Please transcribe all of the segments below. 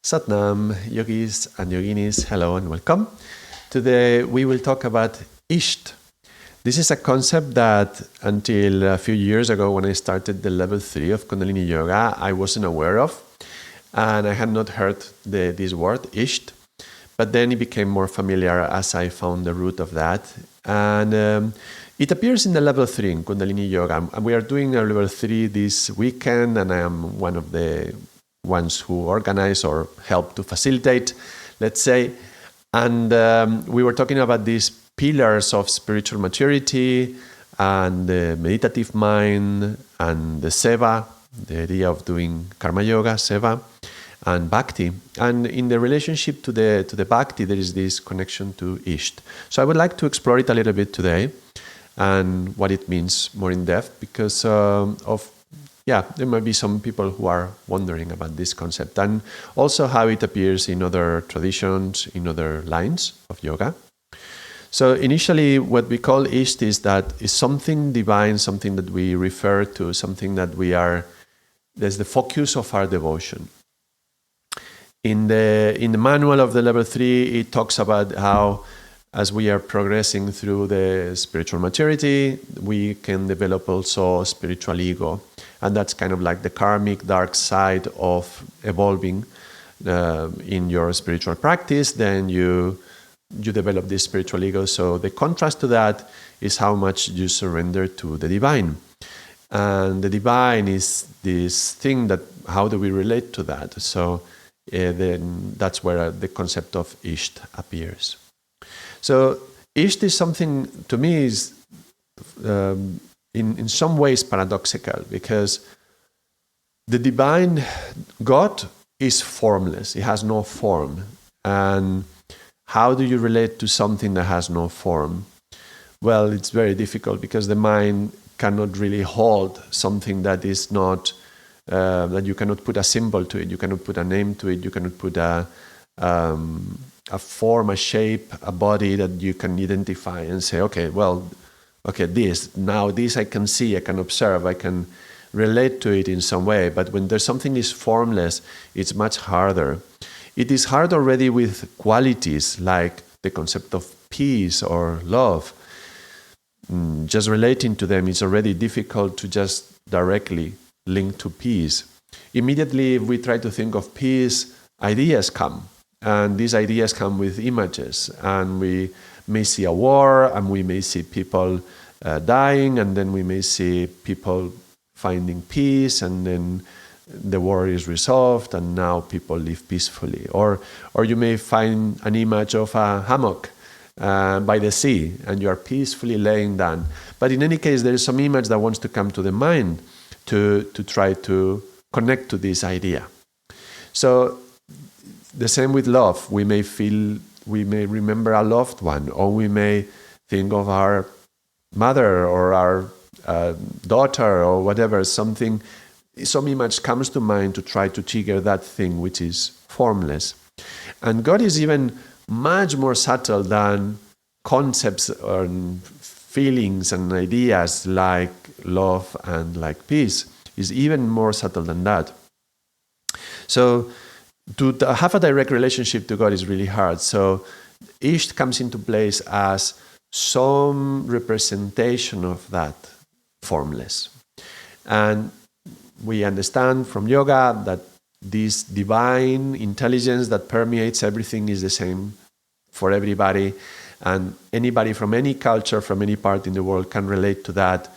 Satnam, yogis and yoginis, hello and welcome. Today we will talk about Isht. This is a concept that until a few years ago when I started the level 3 of Kundalini Yoga, I wasn't aware of. And I had not heard this word, Isht. But then it became more familiar as I found the root of that. And it appears in the level 3 in Kundalini Yoga. And we are doing our level 3 this weekend, and I am one of the ones who organize or help to facilitate, let's say. And we were talking about these pillars of spiritual maturity and the meditative mind and the seva, the idea of doing karma yoga, seva, and bhakti. And in the relationship to the bhakti, there is this connection to Isht. So I would like to explore it a little bit today and what it means more in depth because there might be some people who are wondering about this concept and also how it appears in other traditions, in other lines of yoga. So initially, what we call Isht is something divine, something that we refer to, something that there's the focus of our devotion. In the manual of the level 3, it talks about how as we are progressing through the spiritual maturity, we can develop also spiritual ego. And that's kind of like the karmic dark side of evolving in your spiritual practice. Then you develop this spiritual ego. So the contrast to that is how much you surrender to the divine. And the divine is this thing that, how do we relate to that? So then that's where the concept of Isht appears. So Isht is something, to me, is in some ways paradoxical because the divine God is formless. It has no form. And how do you relate to something that has no form? Well, it's very difficult because the mind cannot really hold something that is not, that you cannot put a symbol to it, you cannot put a name to it, you cannot put a form, a shape, a body that you can identify and say, this I can see, I can observe, I can relate to it in some way. But when there's something is formless, it's much harder. It is hard already with qualities like the concept of peace or love. Just relating to them is already difficult to just directly link to peace. Immediately, if we try to think of peace, ideas come. And these ideas come with images. And we may see a war, and we may see people dying, and then we may see people finding peace, and then the war is resolved, and now people live peacefully. Or you may find an image of a hammock by the sea, and you are peacefully laying down. But in any case, there is some image that wants to come to the mind to try to connect to this idea. So the same with love. We may remember a loved one, or we may think of our mother or our daughter or whatever, some image comes to mind to try to trigger that thing which is formless. And God is even much more subtle than concepts and feelings and ideas like love and like peace. Is even more subtle than that. So to have a direct relationship to God is really hard. So Isht comes into place as some representation of that formless. And we understand from yoga that this divine intelligence that permeates everything is the same for everybody. And anybody from any culture, from any part in the world can relate to that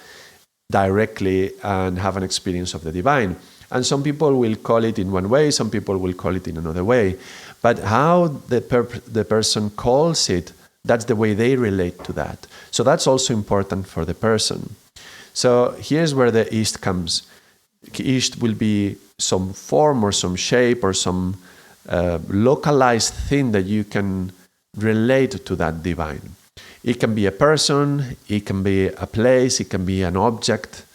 directly and have an experience of the divine. And some people will call it in one way, some people will call it in another way. But how the person calls it, that's the way they relate to that. So that's also important for the person. So here's where the Isht comes. Isht will be some form or some shape or some localized thing that you can relate to that divine. It can be a person, it can be a place, it can be an object,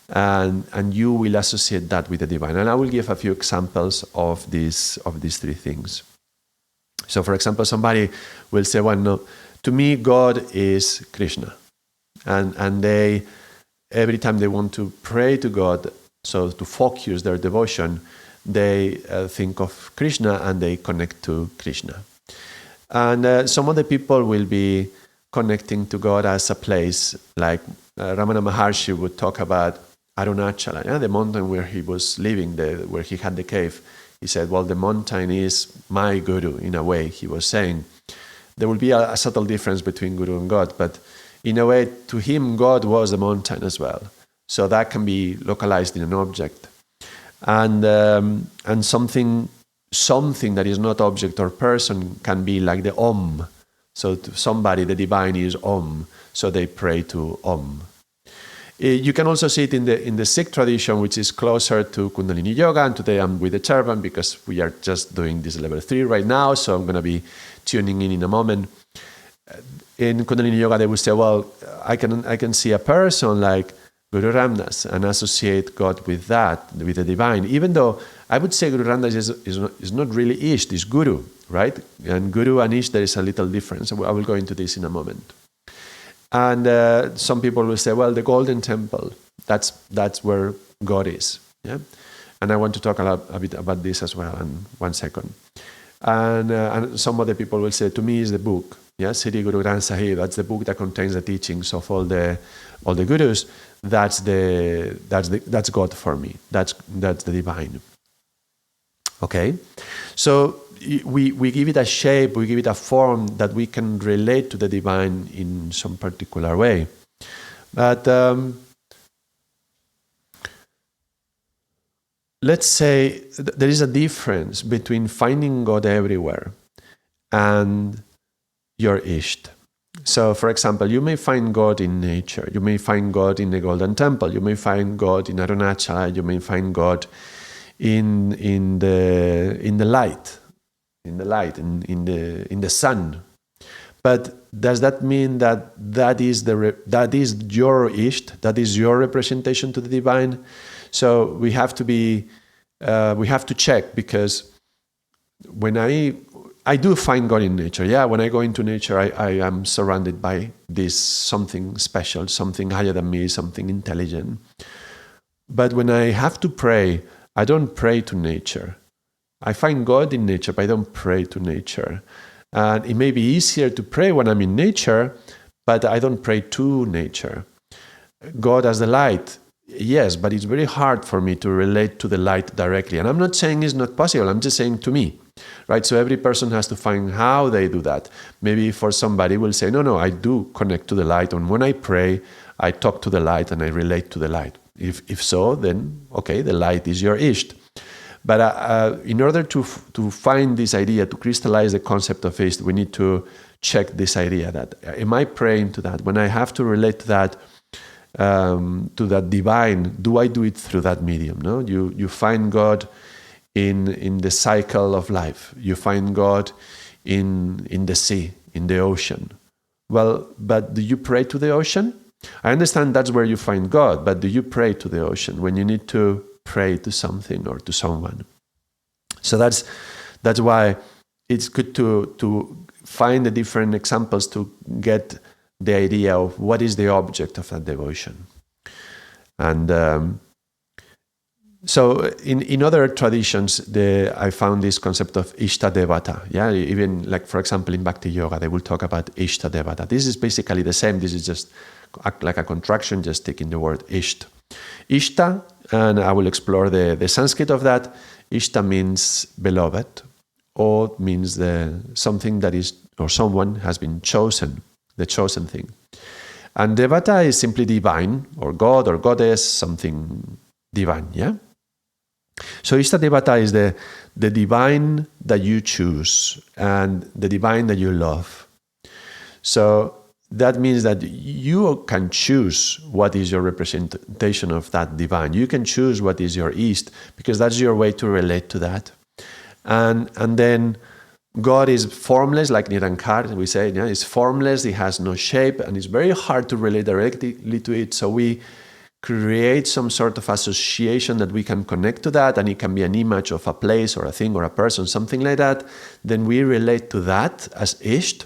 and you will associate that with the divine. And I will give a few examples of these three things. So for example, somebody will say, well, no, to me, God is Krishna. And every time they want to pray to God, so to focus their devotion, they think of Krishna and they connect to Krishna. And some of the people will be connecting to God as a place, like Ramana Maharshi would talk about Arunachala, the mountain where he was living, where he had the cave. He said, well, the mountain is my guru, in a way, he was saying. There will be a subtle difference between guru and God, but in a way, to him, God was the mountain as well. So that can be localized in an object. And something that is not object or person can be like the Om. So to somebody, the divine is Om, so they pray to Om. You can also see it in the Sikh tradition, which is closer to Kundalini Yoga, and today I'm with the turban because we are just doing this level 3 right now, so I'm going to be tuning in a moment. In Kundalini Yoga, they would say, well, I can see a person like Guru Ramdas and associate God with that, with the divine, even though I would say Guru Ramdas is not really Isht, it's Guru, right? And Guru and Isht, there is a little difference. I will go into this in a moment. And some people will say, well, the Golden Temple, that's where God is. Yeah, and I want to talk a bit about this as well in 1 second. And some other people will say, to me, is the book. Yeah, Sri Guru Granth Sahib. That's the book that contains the teachings of all the gurus. That's God for me. That's the divine. Okay, so we give it a shape, we give it a form that we can relate to the divine in some particular way. But let's say there is a difference between finding God everywhere and your Isht. So, for example, you may find God in nature, you may find God in the Golden Temple, you may find God in Arunachala, you may find God in the light, in the sun. But does that mean that is your Isht, that is your representation to the divine? So we have to check, because when I do find God in nature. Yeah, when I go into nature, I am surrounded by this something special, something higher than me, something intelligent. But when I have to pray, I don't pray to nature. I find God in nature, but I don't pray to nature. And it may be easier to pray when I'm in nature, but I don't pray to nature. God as the light, yes, but it's very hard for me to relate to the light directly. And I'm not saying it's not possible, I'm just saying to me. Right, so every person has to find how they do that. Maybe for somebody will say, no, I do connect to the light, and when I pray, I talk to the light and I relate to the light. If so, then okay, the light is your Isht. But in order to find this idea, to crystallize the concept of Isht, we need to check this idea that, am I praying to that? When I have to relate to that divine, do I do it through that medium? No, you find God in the cycle of life. You find God in the sea, in the ocean. Well, but do you pray to the ocean? I understand that's where you find God, but do you pray to the ocean when you need to pray to something or to someone? So that's why it's good to find the different examples to get the idea of what is the object of that devotion. And so in other traditions, I found this concept of Ishta Devata. Yeah, even like, for example, in Bhakti Yoga, they will talk about Ishta Devata. This is basically the same. This is just like a contraction, just taking the word Isht. Ishta, and I will explore the Sanskrit of that. Ishta means beloved, or means something that is, or someone has been chosen, the chosen thing. And Devata is simply divine, or God or goddess, something divine, yeah? So Ishta Devata is the divine that you choose and the divine that you love. So that means that you can choose what is your representation of that divine. You can choose what is your Isht, because that's your way to relate to that. And then God is formless, like Nirankar, we say, yeah, it's formless, it has no shape, and it's very hard to relate directly to it. So we create some sort of association that we can connect to that, and it can be an image of a place or a thing or a person, something like that. Then we relate to that as Isht,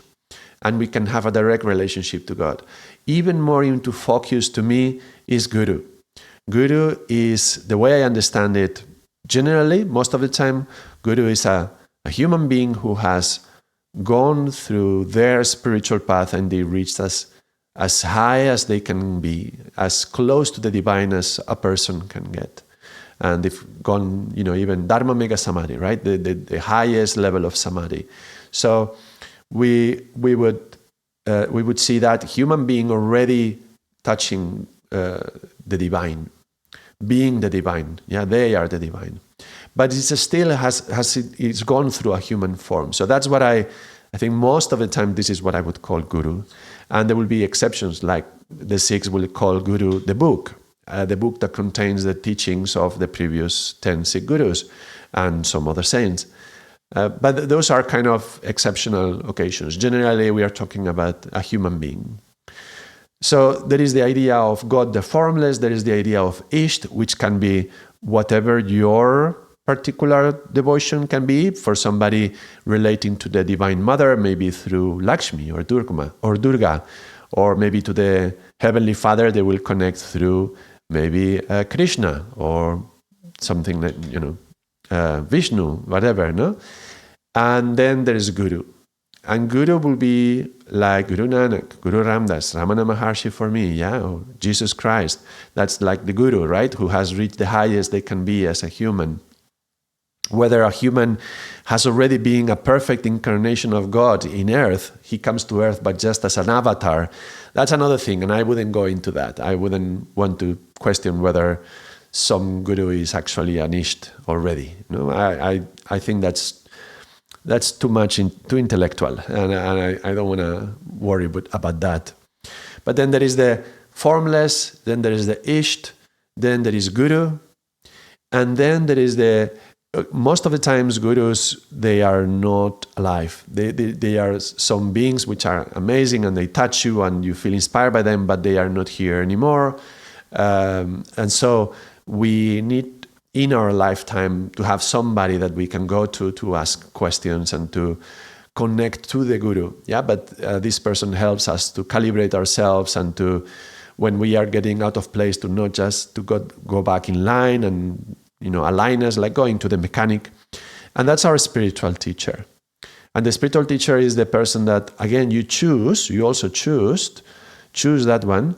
and we can have a direct relationship to God. Even more into focus to me is Guru. Guru is, the way I understand it, Generally, most of the time, guru is a human being who has gone through their spiritual path and they reached as high as they can be, as close to the divine as a person can get. And they've gone, even Dharma Mega Samadhi, right? The highest level of Samadhi. So we would see that human being already touching the divine, being the divine. Yeah, they are the divine. But it still it's gone through a human form. So that's what I think most of the time this is what I would call guru. And there will be exceptions, like the Sikhs will call guru the book that contains the teachings of the previous 10 Sikh gurus and some other saints. But those are kind of exceptional occasions. Generally, we are talking about a human being. So there is the idea of God the formless, there is the idea of Isht, which can be whatever your particular devotion can be. For somebody relating to the Divine Mother, maybe through Lakshmi or Durga, or maybe to the Heavenly Father, they will connect through maybe Krishna or something that, Vishnu, whatever, no? And then there is Guru. And Guru will be like Guru Nanak, Guru Ramdas, Ramana Maharshi for me, or Jesus Christ. That's like the Guru, right? Who has reached the highest they can be as a human. Whether a human has already been a perfect incarnation of God in earth, he comes to earth but just as an avatar, that's another thing, and I wouldn't go into that. I wouldn't want to question whether some guru is actually an Isht already. I think that's too much, too intellectual, and I don't want to worry about that. But then there is the formless, then there is the Isht, then there is Guru, and then there is most of the times gurus, they are not alive. They are some beings which are amazing and they touch you and you feel inspired by them, but they are not here anymore. And so we need in our lifetime to have somebody that we can go to ask questions and to connect to the guru. But this person helps us to calibrate ourselves and to, when we are getting out of place, to not just to go back in line and align us, like going to the mechanic. And that's our spiritual teacher. And the spiritual teacher is the person that, again, you also choose that one,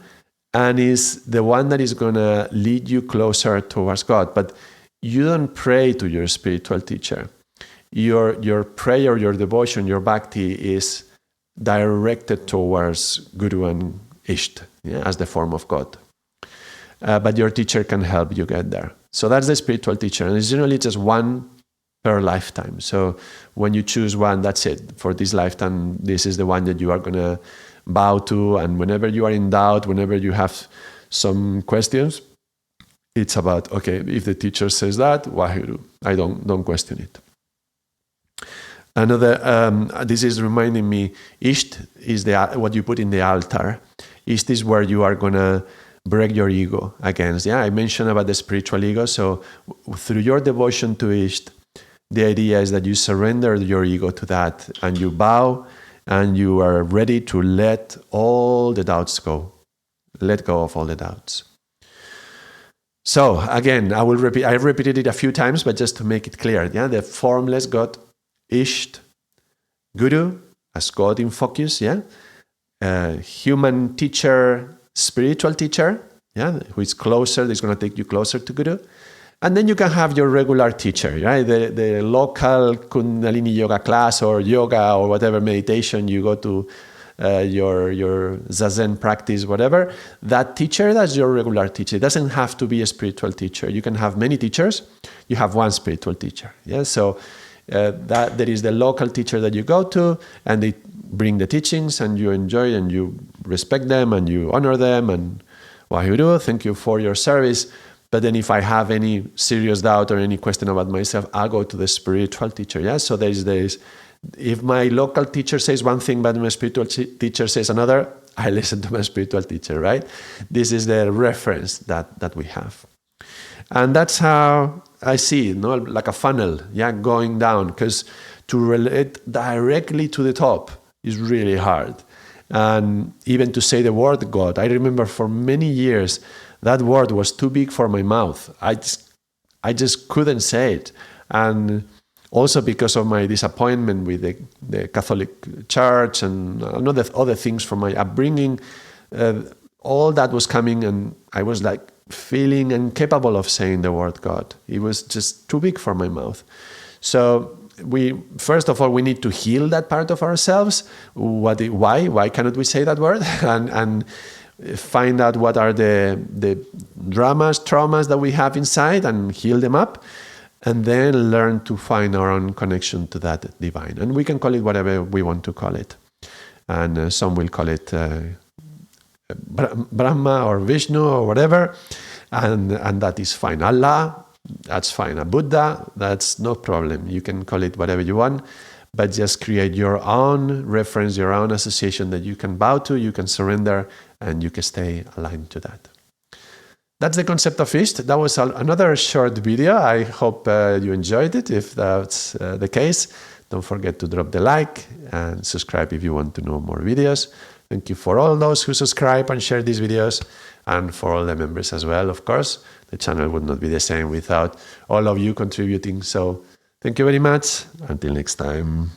and is the one that is going to lead you closer towards God. But you don't pray to your spiritual teacher. Your prayer, your devotion, your bhakti is directed towards Guru and Isht, as the form of God. But your teacher can help you get there. So that's the spiritual teacher. And it's generally just one per lifetime. So when you choose one, that's it. For this lifetime, this is the one that you are going to bow to. And whenever you are in doubt, whenever you have some questions, it's about, okay, if the teacher says that, Waheguru, I don't question it. Another, this is reminding me, Isht is what you put in the altar. Isht is where you are going to break your ego against. I mentioned about the spiritual ego. So through your devotion to Isht, the idea is that you surrender your ego to that and you bow and you are ready to let all the doubts go. Let go of all the doubts. So again, I repeated it a few times, but just to make it clear, the formless God, Isht, Guru, as God in focus, human teacher, spiritual teacher, who is closer, is going to take you closer to Guru. And then you can have your regular teacher, right? The local Kundalini yoga class or yoga or whatever meditation you go to, your Zazen practice, whatever. That teacher, that's your regular teacher. It doesn't have to be a spiritual teacher. You can have many teachers. You have one spiritual teacher. So that there is the local teacher that you go to, and they bring the teachings, and you enjoy and you respect them and you honor them. And Waheguru, thank you for your service. But then if I have any serious doubt or any question about myself, I'll go to the spiritual teacher. So there is this. If my local teacher says one thing, but my spiritual teacher says another, I listen to my spiritual teacher, right? This is the reference that we have. And that's how I see it, like a funnel, going down, because to relate directly to the top is really hard. And even to say the word God, I remember for many years, that word was too big for my mouth. I just I just couldn't say it. And also because of my disappointment with the Catholic Church and other things from my upbringing, all that was coming, and I was like feeling incapable of saying the word God. It was just too big for my mouth. So first of all, we need to heal that part of ourselves. Why cannot we say that word? and find out what are the traumas that we have inside and heal them up. And then learn to find our own connection to that divine. And we can call it whatever we want to call it. And some will call it Brahma or Vishnu or whatever. And that is fine. Allah, that's fine. A Buddha, that's no problem. You can call it whatever you want. But just create your own reference, your own association that you can bow to, you can surrender, and you can stay aligned to that. That's the concept of Isht. That was another short video. I hope you enjoyed it. If that's the case, don't forget to drop the like and subscribe if you want to know more videos. Thank you for all those who subscribe and share these videos, and for all the members as well, of course. The channel would not be the same without all of you contributing. So thank you very much. Until next time.